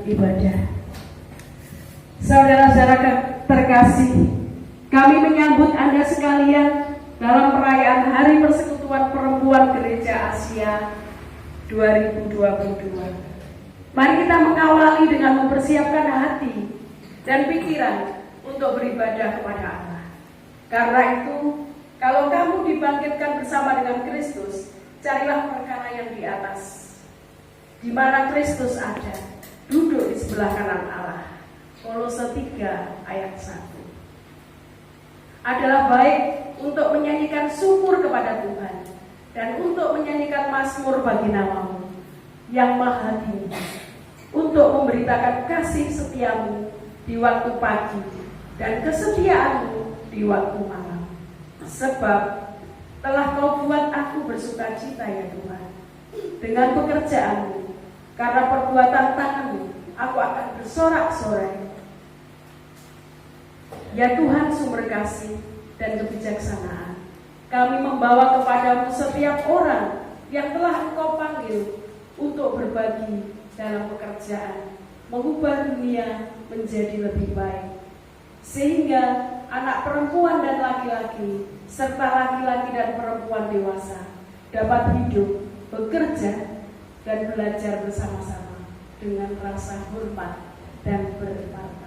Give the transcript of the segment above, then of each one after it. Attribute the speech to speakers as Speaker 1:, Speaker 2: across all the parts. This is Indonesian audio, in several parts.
Speaker 1: ibadah. Saudara-saudara terkasih, kami menyambut Anda sekalian dalam perayaan Hari Persekutuan Perempuan Gereja Asia 2022. Mari kita mengawali dengan mempersiapkan hati dan pikiran untuk beribadah kepada Allah. Karena itu, kalau kamu dibangkitkan bersama dengan Kristus, carilah perkara yang di atas, di mana Kristus ada, duduk di sebelah kanan Allah. Kolose 3 ayat 1. Adalah baik untuk menyanyikan syukur kepada Tuhan dan untuk menyanyikan mazmur bagi namamu yang maha tinggi, untuk memberitakan kasih setiamu di waktu pagi dan kesetiaanmu di waktu malam. Sebab telah kau buat aku bersukacita ya Tuhan dengan pekerjaanmu, karena perbuatan tanganmu aku akan bersorak-sorai. Ya Tuhan sumber kasih dan kebijaksanaan, kami membawa kepadamu setiap orang yang telah Engkau panggil untuk berbagi dalam pekerjaan, mengubah dunia menjadi lebih baik, sehingga anak perempuan dan laki-laki, serta laki-laki dan perempuan dewasa dapat hidup, bekerja, dan belajar bersama-sama dengan rasa hormat dan bermartabat.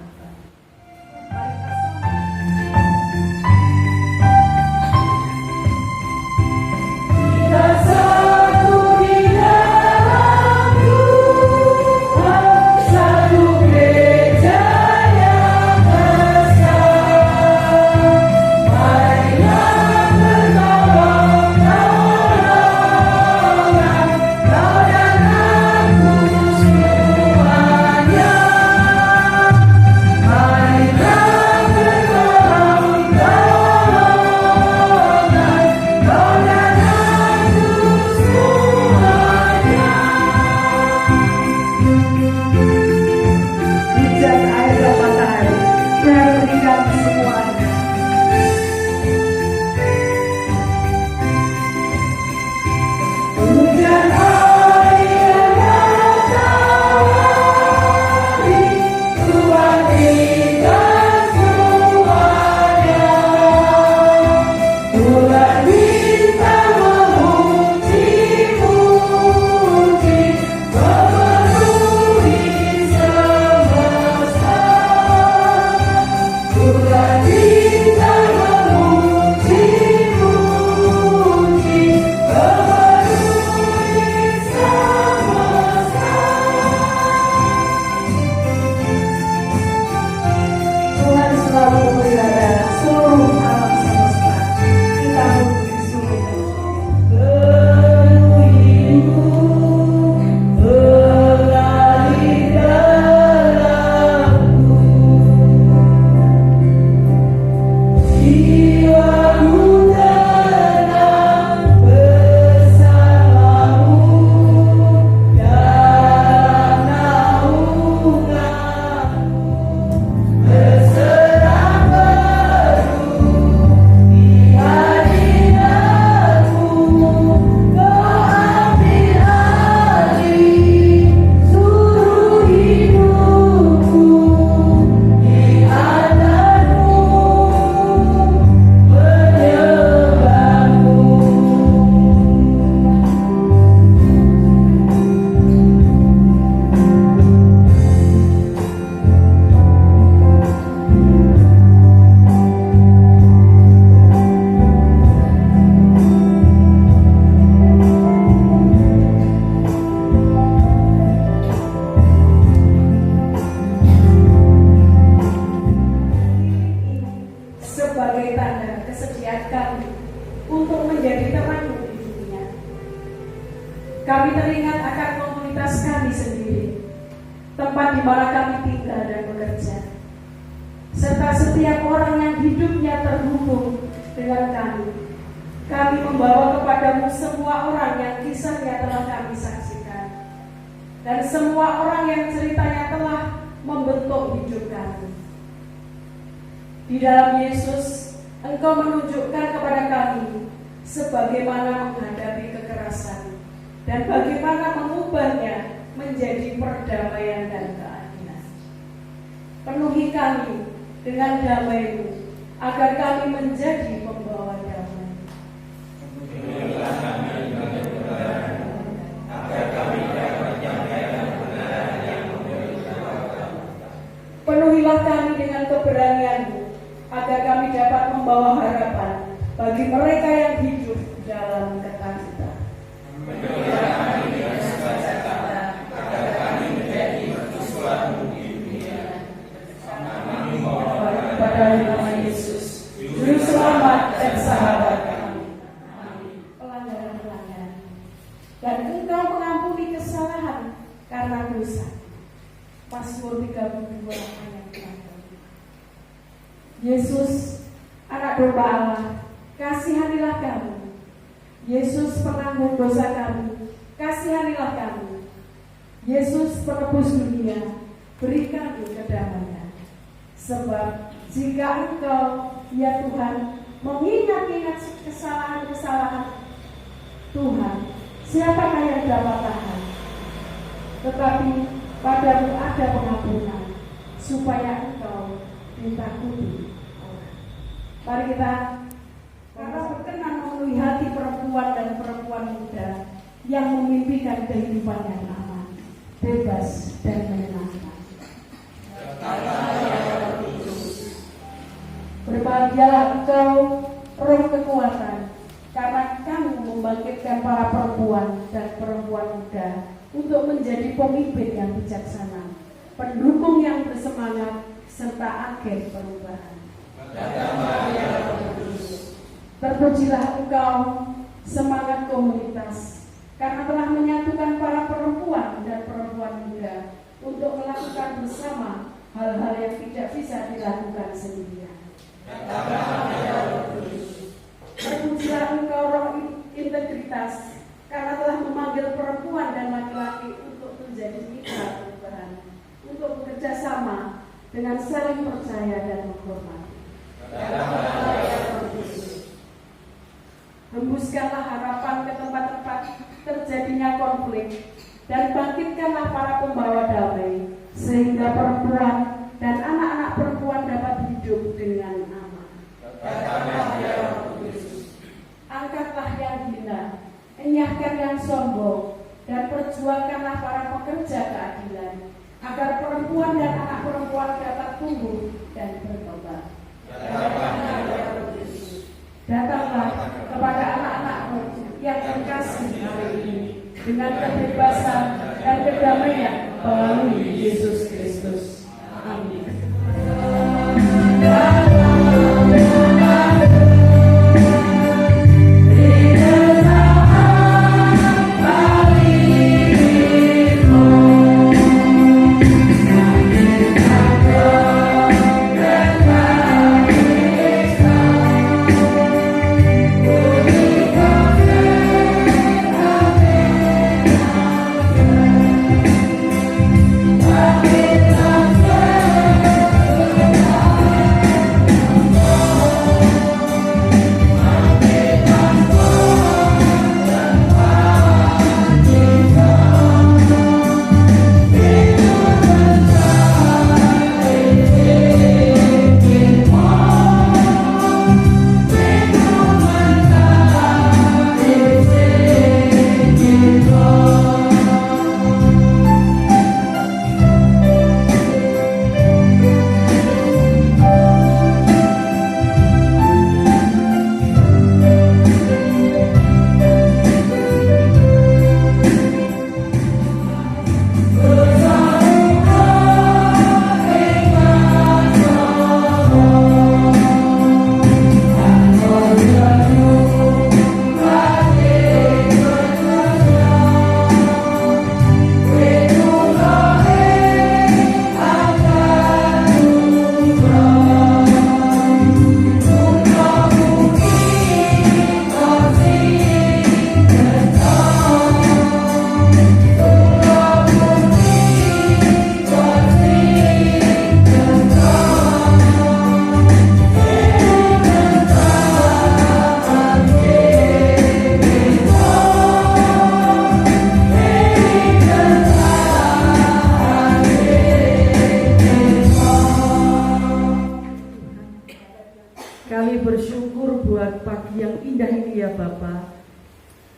Speaker 1: Kami teringat akan komunitas kami sendiri, tempat di mana kami tinggal dan bekerja, serta setiap orang yang hidupnya terhubung dengan kami. Kami membawa kepadamu semua orang yang kisahnya telah kami saksikan, dan semua orang yang ceritanya telah membentuk hidup kami. Di dalam Yesus, Engkau menunjukkan kepada kami sebagaimana menghadapi kekerasan dan bagaimana mengubahnya menjadi perdamaian dan keadilan. Penuhi kami dengan damai-Mu, agar kami menjadi pembawa damai.
Speaker 2: Penuhilah kami dengan kebenaran, agar kami dapat menyampaikan kebenaran yang memberitahukan.
Speaker 1: Penuhilah kami dengan keberanian-Mu, agar kami dapat membawa harapan bagi mereka yang hidup dalam ketakutan.
Speaker 2: Penuhilah kami dengan sukacita, agar kami menjadi mercusuar-Mu di dunia. Kami mohon
Speaker 1: Kepada nama Yesus, Juru Selamat dan Sahabat kami. Pelanggaran-pelanggaran. Dan Engkau mengampuni kesalahan karena dosa. Mazmur 32 ayat 8. Yesus, anak domba Allah, kasihanilah kami. Yesus, penanggung dosa kami, kasihanilah kami. Yesus, penebus dunia, beri kami kedamaian. Sebab jika Engkau, ya Tuhan, mengingat-ingat kesalahan-kesalahan Tuhan, siapakah yang dapat tahan? Tetapi padamu ada pengampunan, supaya Engkau ditakuti orang. Mari kita, karena berkenan memenuhi hati perempuan dan perempuan muda yang memimpikan kehidupan yang aman, bebas dan menyenangkan. Berbahagialah engkau, roh kekuatan, karena kamu membangkitkan para perempuan dan perempuan muda untuk menjadi pemimpin yang bijaksana, pendukung yang bersemangat, serta agen perubahan. Terpujilah engkau, semangat komunitas, karena telah menyatukan para perempuan dan perempuan muda untuk melakukan bersama hal-hal yang tidak bisa dilakukan sendirian. Terpujilah engkau, roh integritas, karena telah memanggil perempuan dan laki-laki untuk menjadi mitra perubahan, untuk bekerja sama dengan saling percaya dan menghormati. Hembuskanlah harapan ke tempat-tempat terjadinya konflik, dan bangkitkanlah para pembawa damai, sehingga perempuan dan anak-anak perempuan dapat hidup dengan aman. Angkatlah yang hina, enyahkan yang sombong, dan perjuangkanlah para pekerja keadilan, agar perempuan dan anak perempuan dapat tumbuh dan berkembang. Datanglah kepada anak-anakmu yang terkasih hari ini dengan kebebasan dan kedamaian melalui Yesus Kristus. Amin.
Speaker 3: Amen.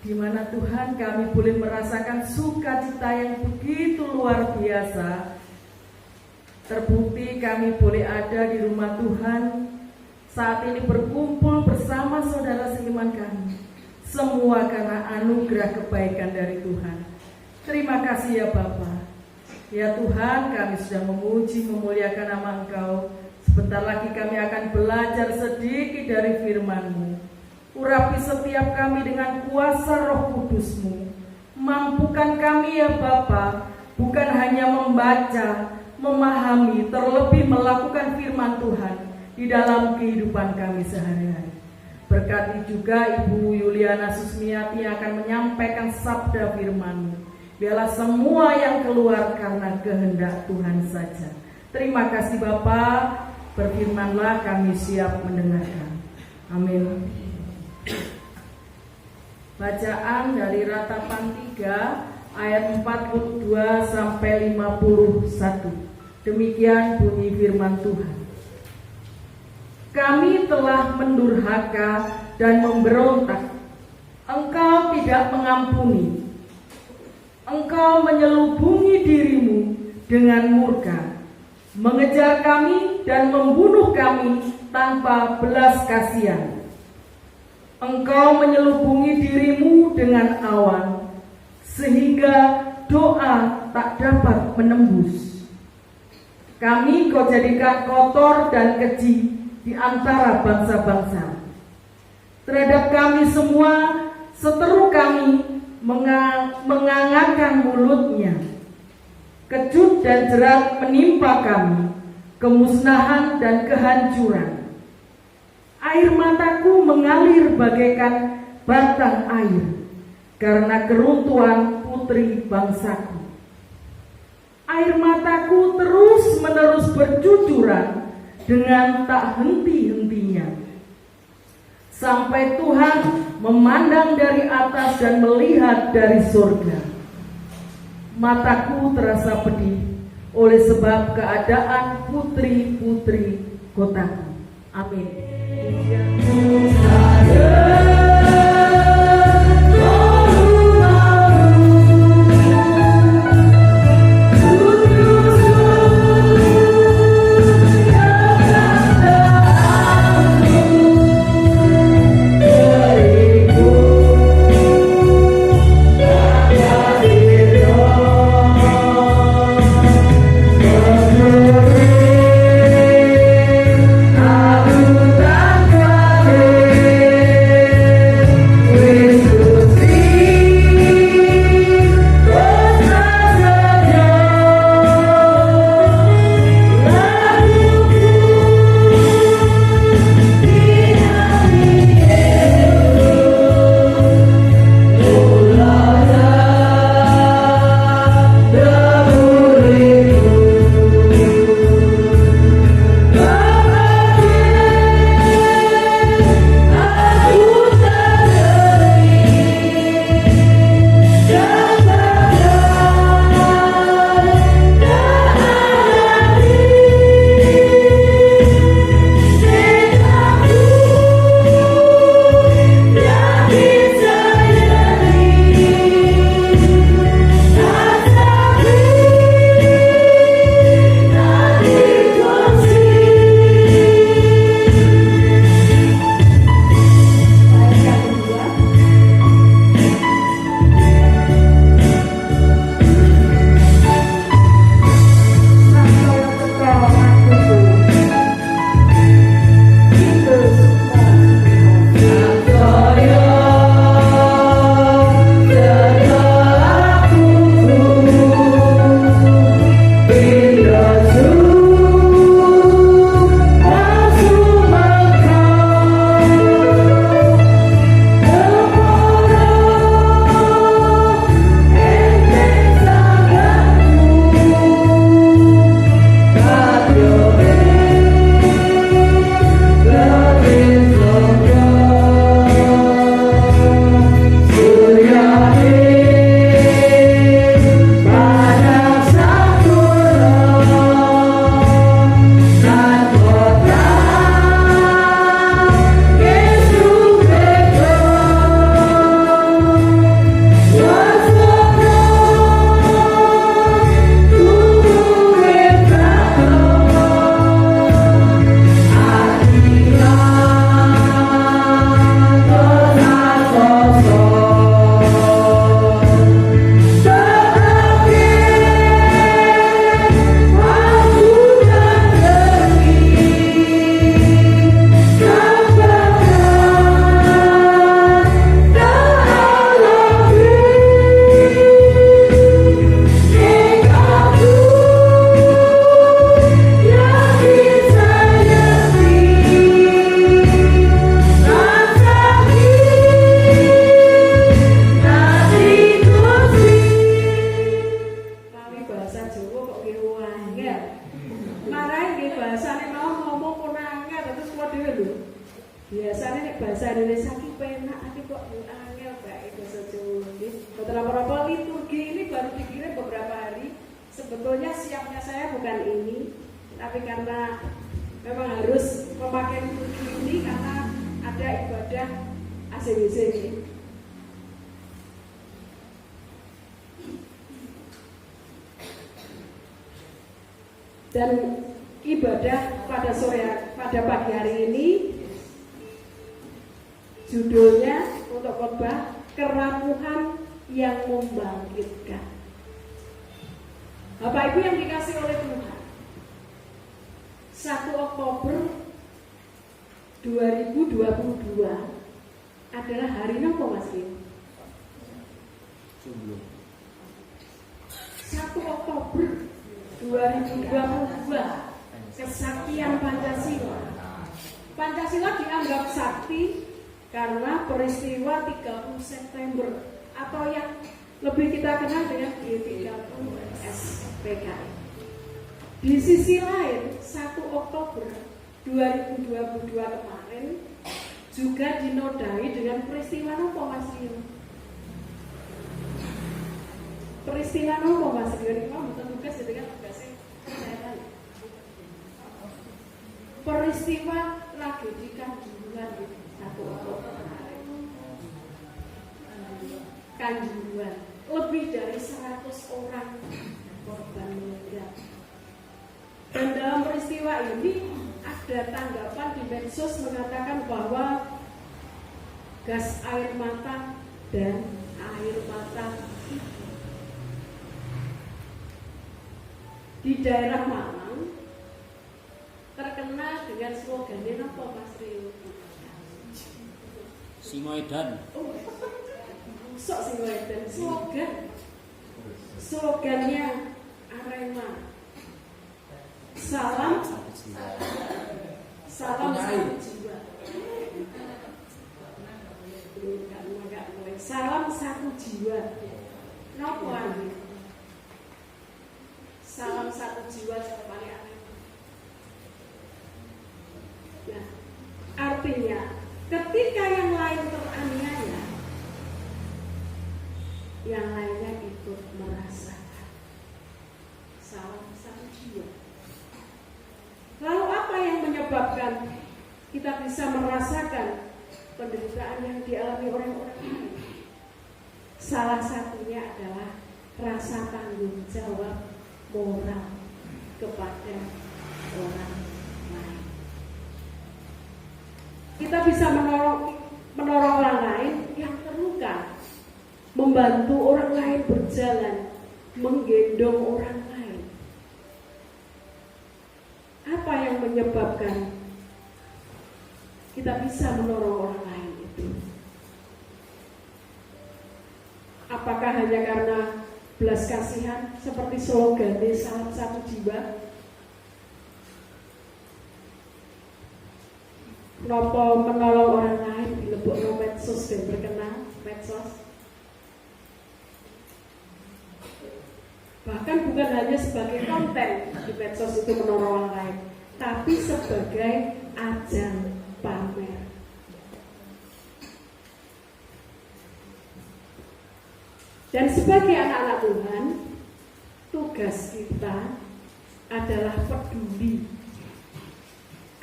Speaker 3: di mana Tuhan kami boleh merasakan sukacita yang begitu luar biasa. Terbukti kami boleh ada di rumah Tuhan saat ini berkumpul bersama saudara seiman kami. Semua karena anugerah kebaikan dari Tuhan. Terima kasih ya Bapa. Ya Tuhan, kami sudah memuji memuliakan nama Engkau. Sebentar lagi kami akan belajar sedikit dari firman-Mu. Urapi setiap kami dengan kuasa Roh Kudus-Mu. Mampukan kami ya Bapa, bukan hanya membaca, memahami, terlebih melakukan firman Tuhan di dalam kehidupan kami sehari-hari. Berkati juga Ibu Yuliana Susmiati yang akan menyampaikan sabda firman-Mu. Biarlah semua yang keluar karena kehendak Tuhan saja. Terima kasih Bapa, berfirmanlah kami siap mendengarkan. Amin. Bacaan dari Ratapan 3 ayat 42 sampai 51. Demikian bunyi firman Tuhan. Kami telah mendurhaka dan memberontak. Engkau tidak mengampuni. Engkau menyelubungi dirimu dengan murka, mengejar kami dan membunuh kami tanpa belas kasihan. Engkau menyelubungi dirimu dengan awan, sehingga doa tak dapat menembus. Kami kau jadikan kotor dan keji di antara bangsa-bangsa. Terhadap kami semua, seteru kami mengangangkan mulutnya. Kejut dan jerat menimpa kami, kemusnahan dan kehancuran. Air mataku mengalir bagaikan batang air karena keruntuhan putri bangsaku. Air mataku terus-menerus bercucuran dengan tak henti-hentinya, sampai Tuhan memandang dari atas dan melihat dari surga. Mataku terasa pedih oleh sebab keadaan putri-putri kotaku. Amin.
Speaker 1: Berapa liturgi ini baru dikirim beberapa hari. Sebetulnya siapnya saya bukan ini, tapi karena memang harus memakai liturgi ini karena ada ibadah ACWC ini. Dan ibadah pada pagi hari ini judulnya untuk khotbah kerapuhan yang membangkitkan. Bapak Ibu yang dikasih oleh Tuhan, 1 Oktober 2022 adalah hari nopo Mas Rio? 1 Oktober 2022 kesaktian Pancasila. Pancasila dianggap sakti karena peristiwa 30 September atau yang lebih kita kenal dengan G30 SPKI. Di sisi lain, 1 Oktober 2022 kemarin juga dinodai dengan peristiwa nopo Mas Rio? Peristiwa nopo Mas Rio? Ini mau betul tugas jadi kan tugasnya saya tanya. Peristiwa tragedi Kanjuruhan 1 Oktober kemarin. Kanjuruhan, lebih dari 100 orang korban meninggal. Dan dalam peristiwa ini ada tanggapan di medsos mengatakan bahwa gas air mata dan air mata di daerah Malang terkenal dengan slogannya apa Mas Rio?
Speaker 2: Singoedan.
Speaker 1: Sok Singoedan. Slogannya Arema. Salam satu jiwa. Salam satu jiwa. Napa iki? Salam satu jiwa paling aneh. Nah, artinya ketika yang lain teraniaya, yang lainnya ikut merasakan. Salam satu jiwa. Lalu apa yang menyebabkan kita bisa merasakan penderitaan yang dialami orang-orang lain? Salah satunya adalah rasa tanggung jawab moral kepada orang lain. Kita bisa menolong orang lain yang terluka, membantu orang lain berjalan, menggendong orang lain. Apa yang menyebabkan kita bisa menolong orang lain itu? Apakah hanya karena belas kasihan seperti slogan salam satu jiwa? Nopo menolong orang lain di lebokno medsos dan terkenal medsos. Bahkan bukan hanya sebagai konten di medsos itu menolong orang lain, tapi sebagai ajang pamer. Dan sebagai anak-anak Tuhan, tugas kita adalah peduli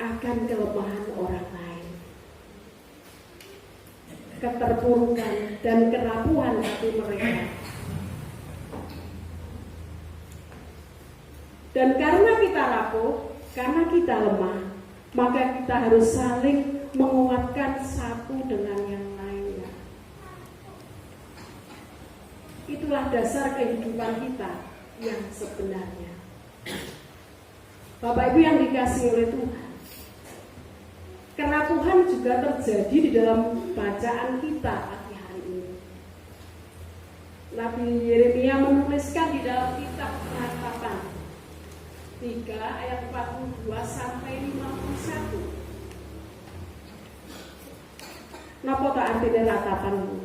Speaker 1: akan kelemahan orang lain, keterpurukan dan kerapuhan hati mereka. Dan karena kita rapuh, karena kita lemah, maka kita harus saling menguatkan satu dengan yang lainnya. Itulah dasar kehidupan kita yang sebenarnya. Bapak Ibu yang dikasihi oleh Tuhan, kerapuhan juga terjadi di dalam bacaan kita pagi hari ini. Nabi Yeremia menuliskan di dalam kitab Pengharapan 3 ayat 42 sampai 51. Napa tak artinya ratapan?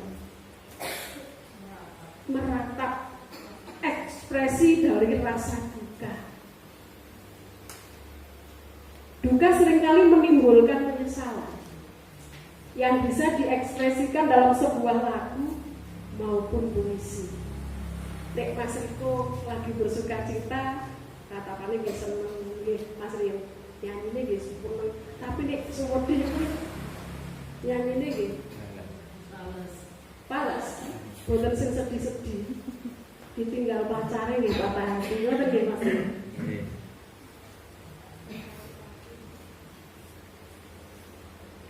Speaker 1: Meratap, ekspresi dari rasa duka. Duka seringkali menimbulkan penyesalan yang bisa diekspresikan dalam sebuah lagu, maupun puisi. Nek Mas Riko lagi bersuka cita, katakannya nggih seneng nggih Mas Rio. Nyanyine nggih seneng. Tapi nek suwede nyanyine nggih palas. Boten sing sedih-sedih. Ditinggal pacare nggih patah hati. Ngoten nggih Mas Rio.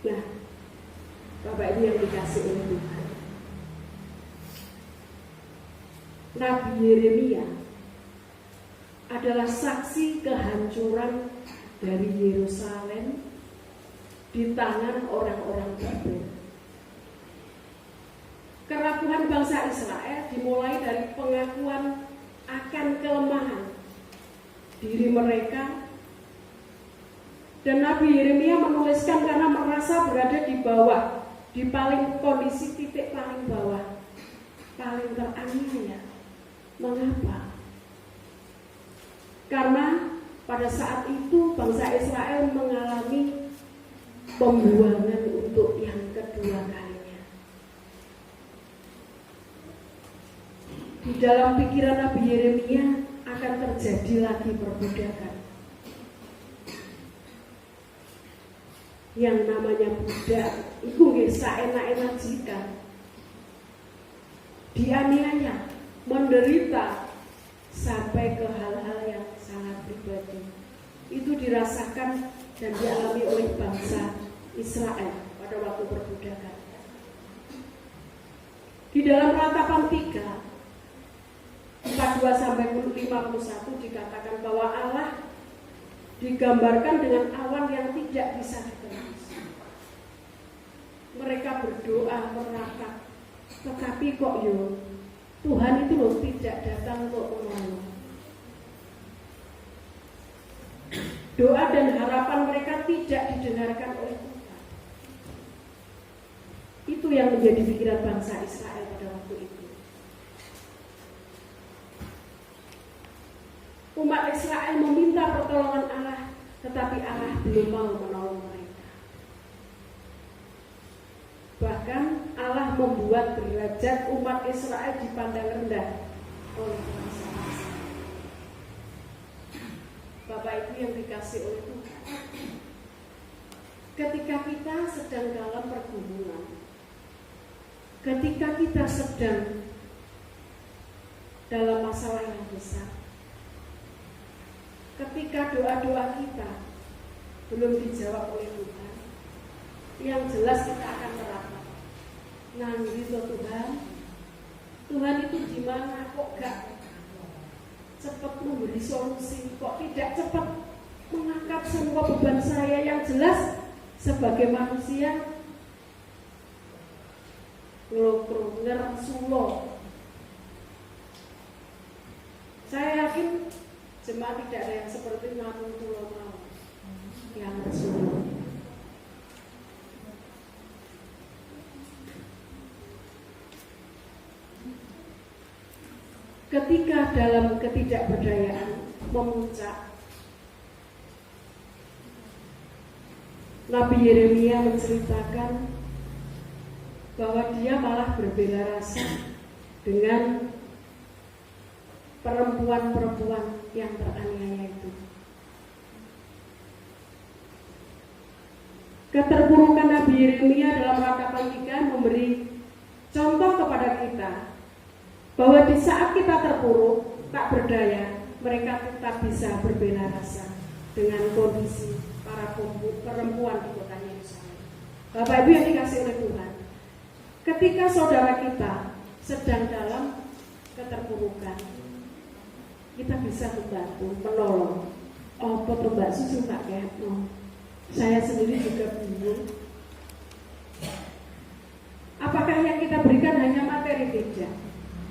Speaker 1: Nah, Bapak Ibu yang dikasih oleh Tuhan, Nabi Yeremia adalah saksi kehancuran dari Yerusalem di tangan orang-orang Babel. Kerapuhan bangsa Israel dimulai dari pengakuan akan kelemahan diri mereka. Dan Nabi Yeremia menuliskan karena merasa berada di bawah, di paling kondisi titik paling bawah, paling teraniaya. Mengapa? Karena pada saat itu bangsa Israel mengalami pembuangan untuk yang kedua kalinya. Di dalam pikiran Nabi Yeremia akan terjadi lagi perbudakan. Yang namanya budak itu nggih saenak-enak jika dianiaya, menderita sampai ke hal-hal yang sangat pribadi. Itu dirasakan dan dialami oleh bangsa Israel pada waktu perbudakan. Di dalam Ratapan 3 42 sampai 51 dikatakan bahwa Allah digambarkan dengan awan yang tidak bisa ditembus. Mereka berdoa meratap, tetapi kok Tuhan itu loh tidak datang untuk menolong. Doa dan harapan mereka tidak didengarkan oleh Tuhan. Itu yang menjadi pikiran bangsa Israel pada waktu itu. Umat Israel meminta pertolongan Allah, tetapi Allah belum mau menolong mereka. Bahkan Allah membuat derajat umat Israel dipandang rendah oleh bangsa-bangsa. Bapak Ibu yang dikasih oleh Tuhan, ketika kita sedang dalam pergumulan, ketika kita sedang dalam masalah yang besar, ketika doa-doa kita belum dijawab oleh Tuhan, yang jelas kita akan merasa, nanti Tuhan itu di mana, kok gak cepat memberi solusi, kok tidak cepat mengangkat semua beban saya. Yang jelas sebagai manusia ngelokro sulo. Saya yakin jemaat tidak ada yang seperti namun pulau mau yang Rasul. Ketika dalam ketidakberdayaan memuncak, Nabi Yeremia menceritakan bahwa dia malah berbela rasa dengan perempuan-perempuan yang teraniaya itu. Keterpurukan Nabi Yeremia dalam Ratapan 3 memberi contoh kepada kita bahwa di saat kita terpuruk, tak berdaya, mereka tetap bisa berbela rasa dengan kondisi para perempuan di kota Yerusalem. Bapak Ibu yang dikasih oleh Tuhan, ketika saudara kita sedang dalam keterpurukan, kita bisa membantu, menolong. Oh, foto Mbak Susu tak kayak saya sendiri juga bingung. Apakah yang kita berikan hanya materi? Tidak.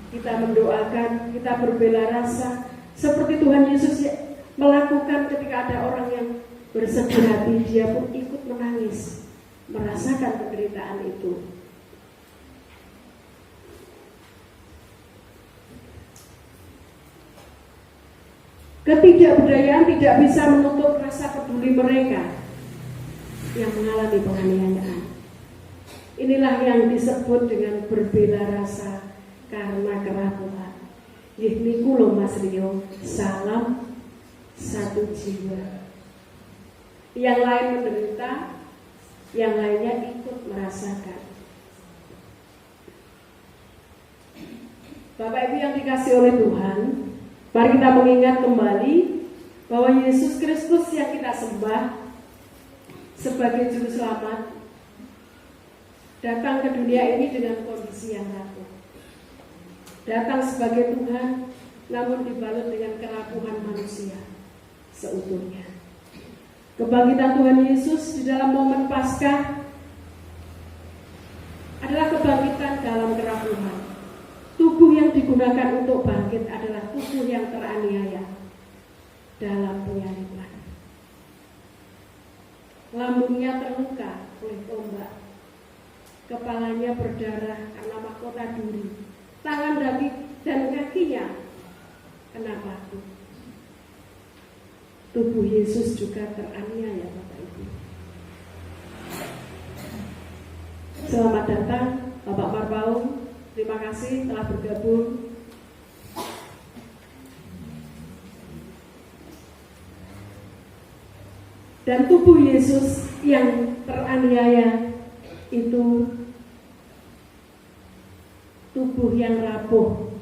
Speaker 1: Kita mendoakan, kita berbela rasa seperti Tuhan Yesus melakukan ketika ada orang yang bersedih hati, dia pun ikut menangis, merasakan penderitaan itu. Ketidakberdayaan tidak bisa menutup rasa peduli mereka yang mengalami penganiayaan. Inilah yang disebut dengan berbela rasa karena kerapuhan. Nggih niku lho Mas Rio, salam satu jiwa. Yang lain menderita, yang lainnya ikut merasakan. Bapak Ibu yang dikasih oleh Tuhan, mari kita mengingat kembali bahwa Yesus Kristus yang kita sembah sebagai juru selamat datang ke dunia ini dengan kondisi yang rapuh. Datang sebagai Tuhan, namun dibalut dengan kerapuhan manusia seutuhnya. Kebangkitan Tuhan Yesus di dalam momen Paskah adalah kebangkitan dalam kerapuhan. Tubuh yang digunakan untuk bangkit adalah tubuh yang teraniaya dalam penyaliban. Lambungnya terluka oleh tombak, kepalanya berdarah karena mahkota duri, tangan dan kakinya kena batu. Tubuh Yesus juga teraniaya, Bapak Ibu. Selamat datang Bapak Marbaum. Terima kasih telah bergabung. Dan tubuh Yesus yang teraniaya itu tubuh yang rapuh.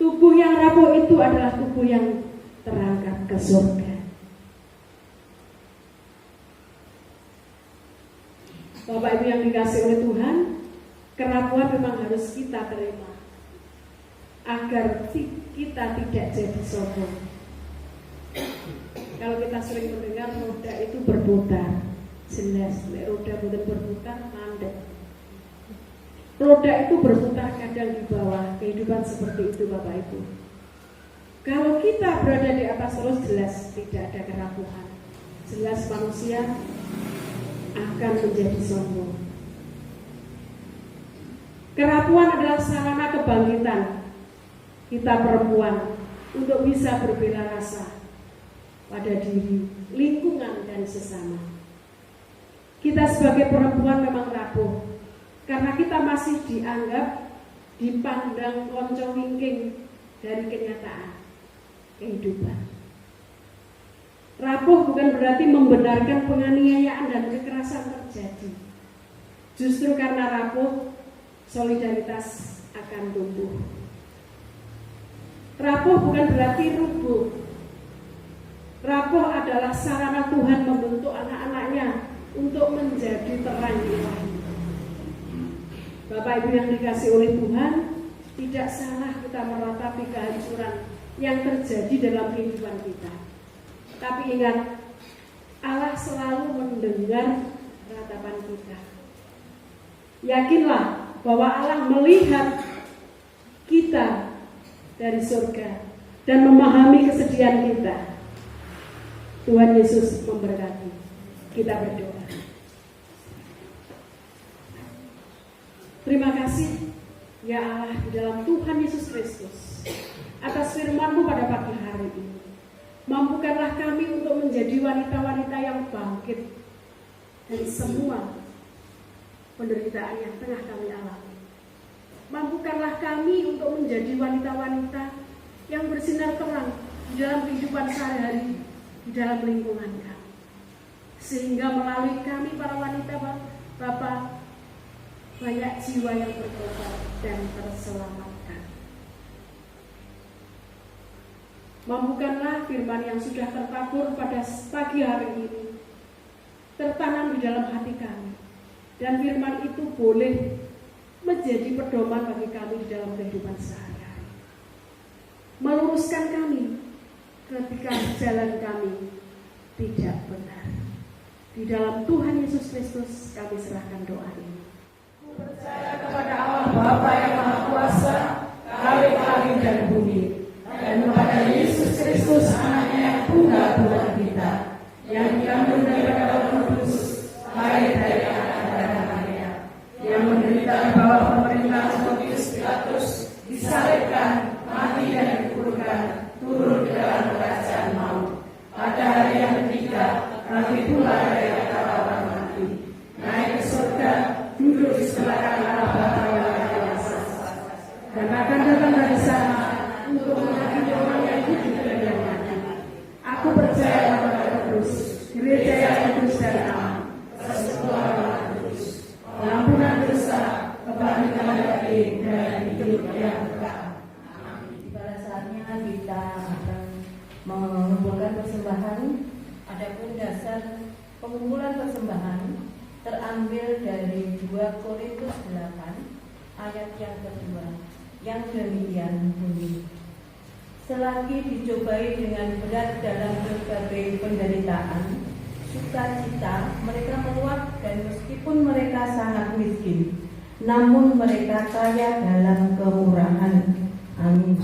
Speaker 1: Tubuh yang rapuh itu adalah tubuh yang terangkat ke surga. Bapak Ibu yang dikasih oleh Tuhan, kerapuhan memang harus kita terima agar kita tidak jadi sombong. Kalau kita sering mendengar roda itu berputar, jelas roda bukan berputar, mandek. Roda itu berputar kadang di bawah, kehidupan seperti itu Bapak Ibu. Kalau kita berada di atas terus, jelas tidak ada kerapuhan. Jelas manusia akan menjadi sombong. Kerapuhan adalah sarana kebangkitan kita perempuan untuk bisa berbela rasa pada diri, lingkungan, dan sesama. Kita sebagai perempuan memang rapuh karena kita masih dianggap, dipandang lonco-wingking dari kenyataan kehidupan. Rapuh bukan berarti membenarkan penganiayaan dan kekerasan terjadi. Justru karena rapuh, solidaritas akan tumbuh. Rapuh bukan berarti rubuh. Rapuh adalah sarana Tuhan membentuk anak-anaknya untuk menjadi terang ilahi. Bapak Ibu yang dikasih oleh Tuhan, tidak salah kita meratapi kehancuran yang terjadi dalam kehidupan kita. Tapi ingat, Allah selalu mendengar ratapan kita. Yakinlah bahwa Allah melihat kita dari surga dan memahami kesedihan kita. Tuhan Yesus memberkati. Kita berdoa. Terima kasih ya Allah di dalam Tuhan Yesus Kristus atas firman-Mu pada pagi hari ini. Mampukanlah kami untuk menjadi wanita-wanita yang bangkit dari semua penderitaan yang tengah kami alami. Mampukanlah kami untuk menjadi wanita-wanita yang bersinar terang di dalam kehidupan sehari-hari, di dalam lingkungan kami. Sehingga melalui kami para wanita Bapak, banyak jiwa yang bertobat dan terselamatkan. Mampukanlah firman yang sudah tertabur pada pagi hari ini tertanam di dalam hati kami. Dan firman itu boleh menjadi pedoman bagi kami di dalam kehidupan sehari-hari. Meluruskan kami ketika jalan kami tidak benar. Di dalam Tuhan Yesus Kristus kami serahkan doa ini.
Speaker 3: Ku percaya kepada Allah Bapa yang Maha Kuasa, Khalik langit dan bumi, dan kepada Yesus Kristus anaknya yang tunggal buat kita, yang dikandung daripada Roh Kudus, lahir dari yang menderita di bawah pemerintahan Pontius Pilatus, disalibkan, mati dan dikuburkan, turun ke dalam kerajaan maut. Pada hari yang ketiga, bangkit pula dari antara orang mati, naik ke surga, duduk di sebelah kanan Allah Bapa yang Maha Kuasa.
Speaker 1: dan akan datang dari sana untuk menghakimi orang yang hidup dan yang mati. Aku percaya kepada Kudus, gereja yang kudus dan aman, persekutuan orang kudus, pengampunan dosa, kebangkitan dari dan hidup yang kekal.
Speaker 4: Pada saatnya kita akan mengumpulkan persembahan. Adapun dasar pengumpulan persembahan terambil dari 2 Korintus 8 ayat yang kedua, yang demikian bunyi: selagi dicobai dengan berat dalam berbagai penderitaan, sukacita mereka meluap, dan meskipun mereka sangat miskin, namun mereka kaya dalam kemurahan. Amin.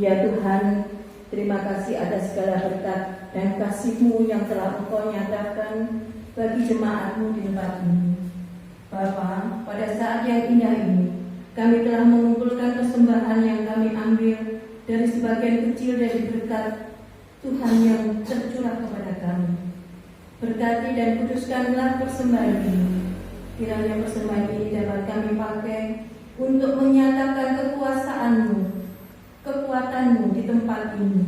Speaker 4: Ya Tuhan, terima kasih atas segala berkat dan kasih-Mu yang telah Engkau nyatakan bagi jemaat-Mu di tempat ini. Bapa, pada saat yang indah ini, kami telah mengumpulkan persembahan yang kami ambil dari sebagian kecil dari berkat Tuhan yang tercurah kepada kami. Berkati dan kuduskanlah persembahan ini. Kiranya persembahan ini dapat kami pakai untuk menyatakan kekuasaan-Mu, kekuatan-Mu di tempat ini,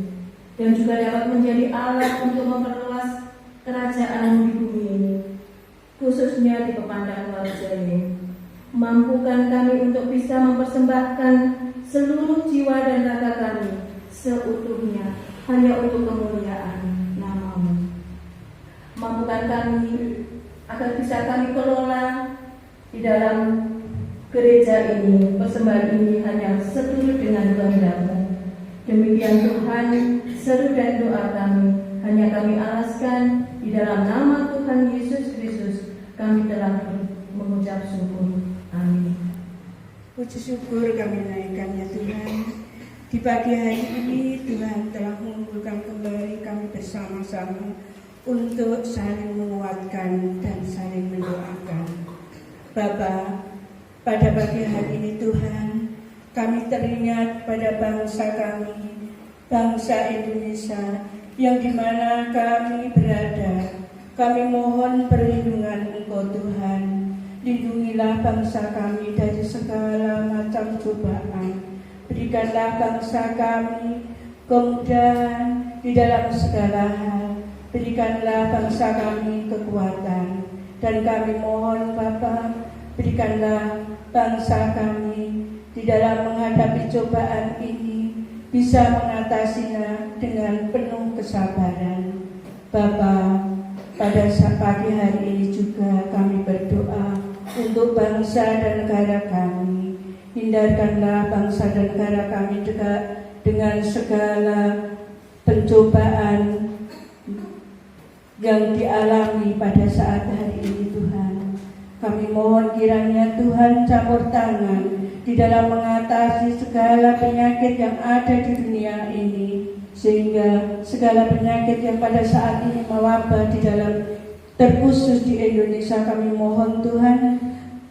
Speaker 4: dan juga dapat menjadi alat untuk memperluas kerajaan-Mu di bumi ini, khususnya di Pepandangan Waljaya. Mampukan kami untuk bisa mempersembahkan seluruh jiwa dan raga kami seutuhnya hanya untuk kemuliaan nama-Mu. Mampukan kami agar bisa kami kelola di dalam gereja ini, persembahan ini hanya seturut dengan kehendak-Mu. Demikian Tuhan, seru dan doa kami hanya kami alaskan di dalam nama Tuhan Yesus Kristus. Kami telah mengucap syukur. Amin.
Speaker 5: Puji syukur kami naikkan ya Tuhan. Di pagi hari ini Tuhan telah mengumpulkan kembali kami bersama-sama untuk saling menguatkan dan saling mendoakan. Bapa, pada pagi hari ini Tuhan, kami teringat pada bangsa kami, bangsa Indonesia, yang dimana kami berada. Kami mohon perlindungan Engkau Tuhan. Lindungilah bangsa kami dari segala macam cobaan. Berikanlah bangsa kami kemudahan di dalam segala hal. Berikanlah bangsa kami kekuatan. Dan kami mohon Bapa, berikanlah bangsa kami di dalam menghadapi cobaan ini bisa mengatasinya dengan penuh kesabaran. Bapa, pada pagi hari ini juga kami berdoa untuk bangsa dan negara kami. Hindarkanlah bangsa dan negara kami juga dengan segala pencobaan yang dialami pada saat hari ini Tuhan. Kami mohon kiranya Tuhan campur tangan di dalam mengatasi segala penyakit yang ada di dunia ini, sehingga segala penyakit yang pada saat ini mewabah di dalam, terkhusus di Indonesia, kami mohon Tuhan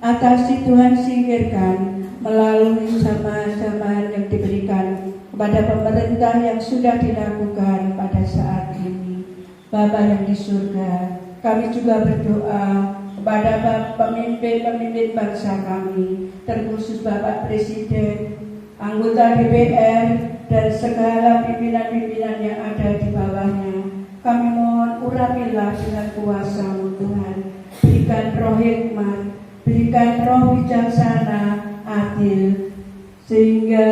Speaker 5: atasi, Tuhan singkirkan melalui jamaah-jamaah yang diberikan kepada pemerintah yang sudah dilakukan pada saat ini. Bapa yang di surga, kami juga berdoa kepada pemimpin-pemimpin bangsa kami, terkhusus Bapak Presiden, anggota DPR, dan segala pimpinan-pimpinan yang ada di bawahnya. Kami mohon urapilah dengan kuasa-Mu Tuhan. Berikan roh hikmat, berikan roh bijaksana, adil, sehingga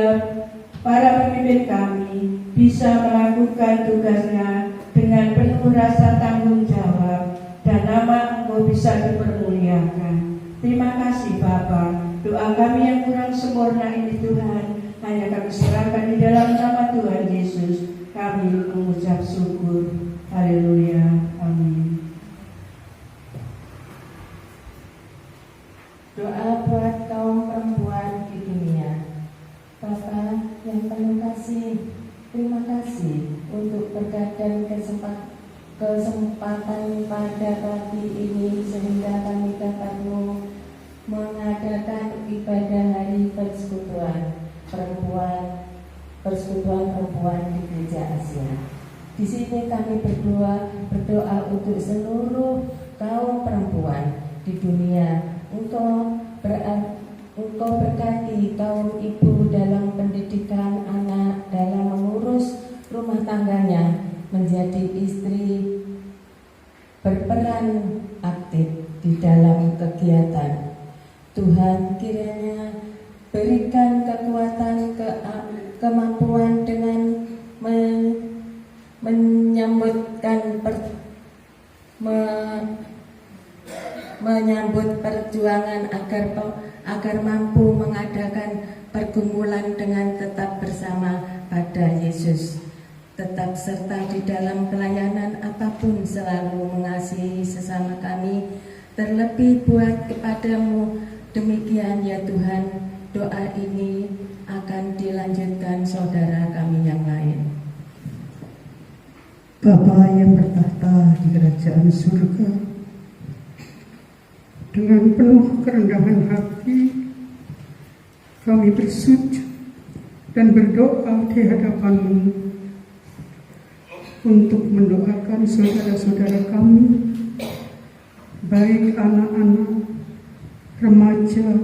Speaker 5: para pemimpin kami bisa melakukan tugasnya dengan penuh rasa tanggung jawab, dan nama Engkau bisa dipermuliakan. Terima kasih Bapa. Doa kami yang kurang sempurna ini Tuhan hanya kami serahkan di dalam nama Tuhan Yesus. Kami mengucap syukur. Haleluya. Amin.
Speaker 6: Doa buat kaum perempuan di dunia. Bapa yang penuh kasih, terima kasih untuk berkat dan kesempatan pada pagi ini, sehingga kami dapat mengadakan ibadah hari persekutuan perempuan di Gereja Asia. Di sini kami berdoa untuk seluruh kaum perempuan di dunia. Engkau berkati kaum ibu dalam pendidikan anak, dalam mengurus rumah tangganya, menjadi istri berperan aktif di dalam kegiatan. Tuhan kiranya berikan kekuatan, kemampuan dengan menyambut perjuangan agar mampu mengadakan pergumulan dengan tetap bersama pada Yesus, tetap serta di dalam pelayanan apapun, selalu mengasihi sesama kami, terlebih buat kepadamu. Demikian ya Tuhan, doa ini akan dilanjutkan saudara kami yang lain.
Speaker 7: Bapa yang bertahta di kerajaan surga, dengan penuh kerendahan hati kami bersujud dan berdoa di hadapan-Mu untuk mendoakan saudara-saudara kami, baik anak-anak, remaja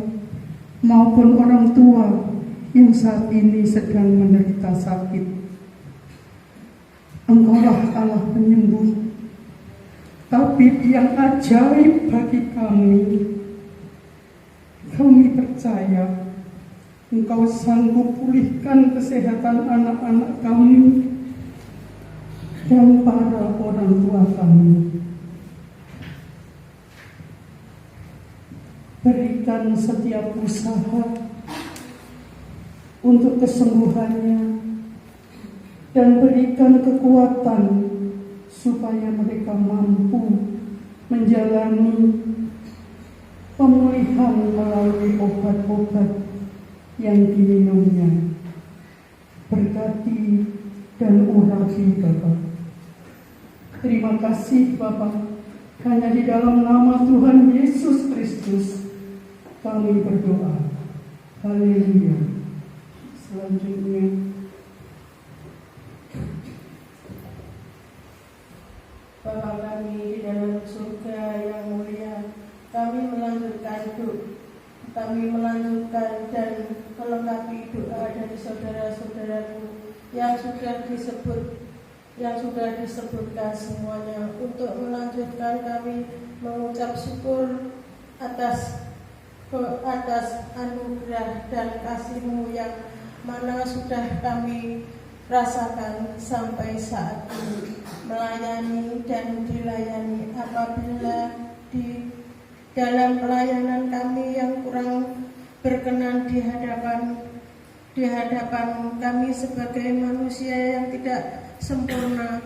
Speaker 7: maupun orang tua yang saat ini sedang menderita sakit. Engkaulah Allah penyembuh, tabib yang ajaib bagi kami. Kami percaya Engkau sanggup pulihkan kesehatan anak-anak kami dan para orang tua kami. Berikan setiap usaha untuk kesembuhannya dan berikan kekuatan supaya mereka mampu menjalani pemulihan melalui obat-obat yang diminumnya. Berkati dan urapi Bapak. Terima kasih Bapak. Hanya di dalam nama Tuhan Yesus Kristus kami berdoa. Haleluya. Selanjutnya
Speaker 5: Bapa kami di dalam surga yang mulia, kami melanjutkan dan melengkapi doa dari saudara-saudaraku yang sudah disebutkan semuanya, untuk melanjutkan kami mengucap syukur atas anugerah dan kasih-Mu yang mana sudah kami rasakan sampai saat ini, melayani dan dilayani. Apabila di dalam pelayanan kami yang kurang berkenan di hadapan kami sebagai manusia yang tidak sempurna,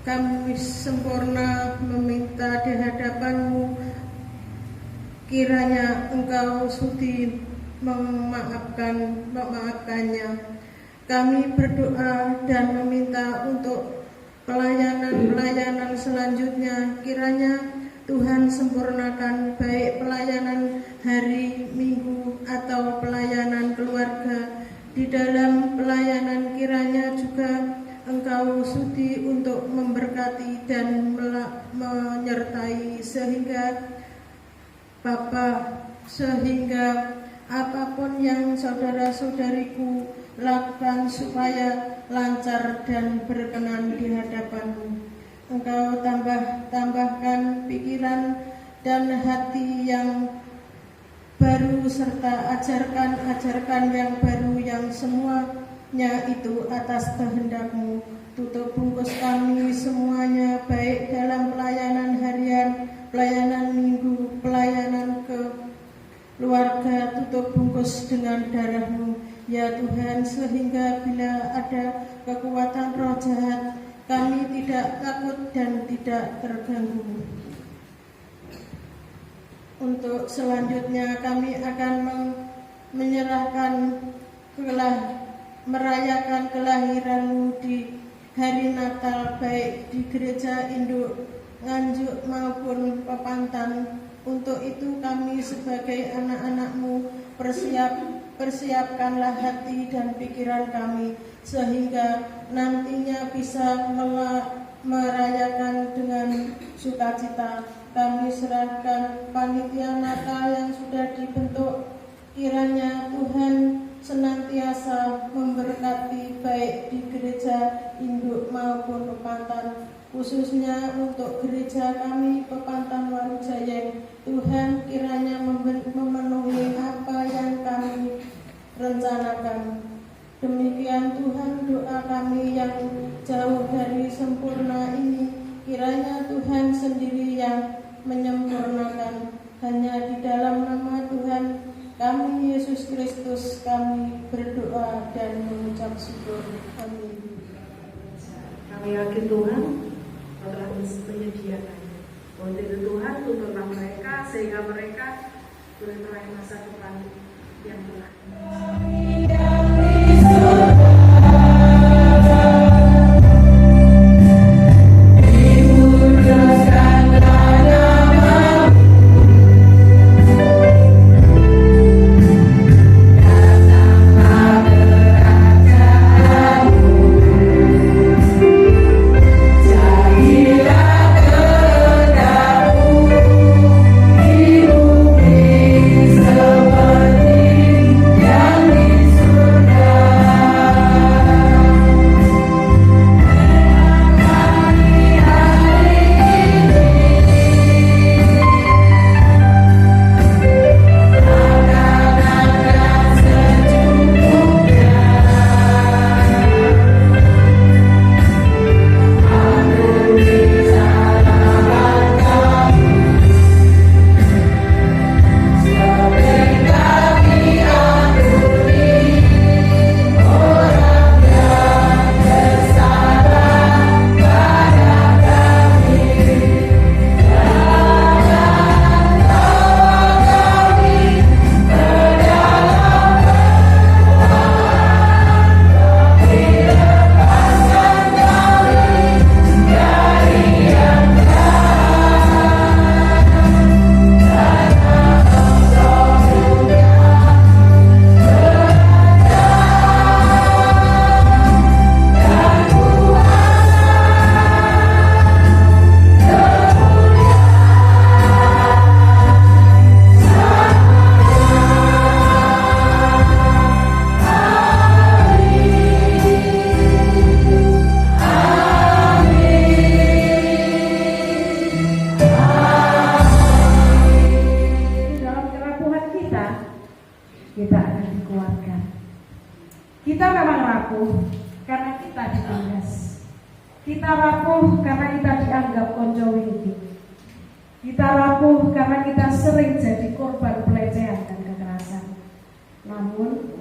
Speaker 5: kami sempurna meminta di hadapan-Mu, kiranya Engkau sudi memaafkannya. Kami berdoa dan meminta untuk pelayanan selanjutnya, kiranya Tuhan sempurnakan, baik pelayanan hari Minggu atau pelayanan keluarga. Di dalam pelayanan kiranya juga Engkau sudi untuk memberkati dan menyertai, sehingga apapun yang saudara-saudariku lakukan supaya lancar dan berkenan di hadapan-Mu. Engkau tambahkan pikiran dan hati yang baru, serta ajarkan yang baru, yang semuanya itu atas kehendak-Mu. Tutup bungkus kami semuanya, baik dalam pelayanan harian, pelayanan minggu, pelayanan ke keluarga, tutup bungkus dengan darah-Mu, ya Tuhan, sehingga bila ada kekuatan roh jahat, kami tidak takut dan tidak terganggu. Untuk selanjutnya kami akan merayakan kelahiran-Mu di hari Natal, baik di gereja induk Nganjuk maupun Pepantan. Untuk itu kami sebagai anak-anak-Mu persiapkanlah hati dan pikiran kami, sehingga nantinya bisa merayakan dengan sukacita. Kami serahkan panitia Natal yang sudah dibentuk, kiranya Tuhan senantiasa memberkati baik di gereja induk maupun Pepantan, khususnya untuk gereja kami Pepantan Warujaya. Tuhan kiranya memenuhi apa yang kami rencanakan. Demikian Tuhan, doa kami yang jauh dari sempurna ini, kiranya Tuhan sendiri yang menyempurnakan. Hanya di dalam nama Tuhan kami Yesus Kristus kami berdoa dan mengucap syukur. Amin.
Speaker 3: Kami yakin Tuhan telah menyediakannya. Untuk itu Tuhan tuntutlah mereka, sehingga mereka boleh meraih masa depan yang cerah.
Speaker 2: Yang
Speaker 1: Kita rapuh karena kita dianggap konco wingi. Kita rapuh karena kita sering jadi korban pelecehan dan kekerasan. Namun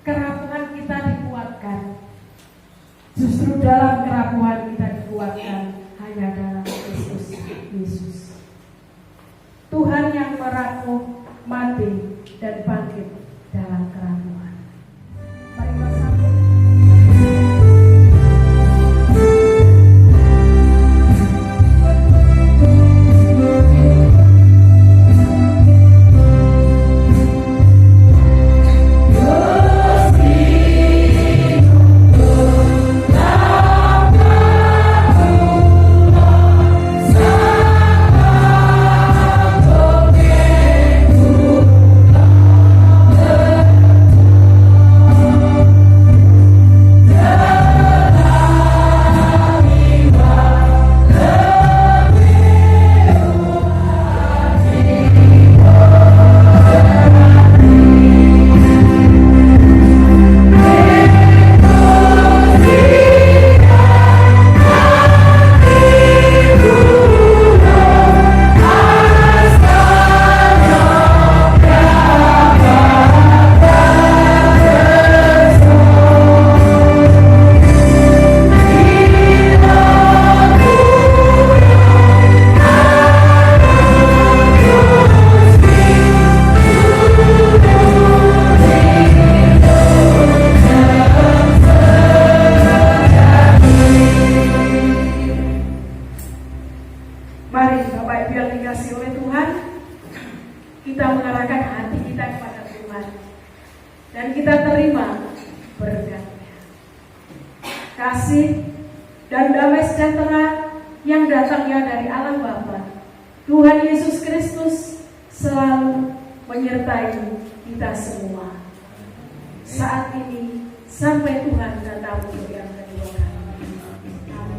Speaker 1: kerapuhan kita dikuatkan. Justru dalam kerapuhan kita dikuatkan hanya dalam Kristus Yesus. Tuhan yang merapuh, mati, dan bangkit dalam kerapuhan. Mari bersama. Mari Bapak Ibu yang dikasihi oleh Tuhan, kita mengarahkan hati kita kepada Tuhan dan kita terima berkat-Nya. Kasih dan damai sejahtera yang datangnya dari Allah Bapa, Tuhan Yesus Kristus selalu menyertai kita semua. Saat ini sampai Tuhan datang untuk yang kedua kali. Amin.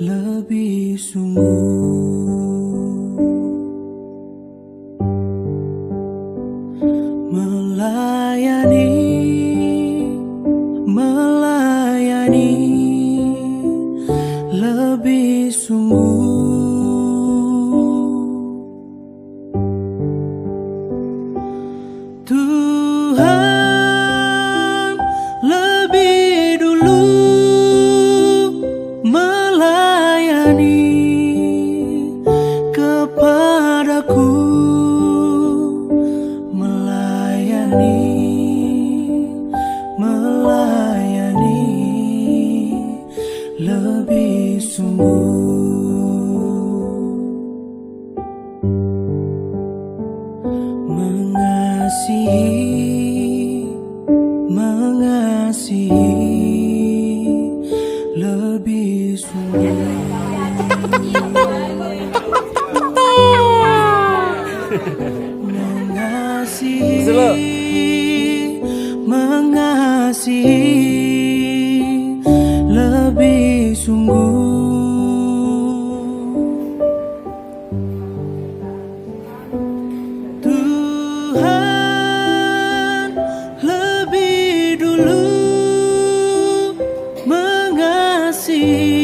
Speaker 8: lebih sungguh, melayani lebih sungguh. Tuhan lebih dulu melayani kasih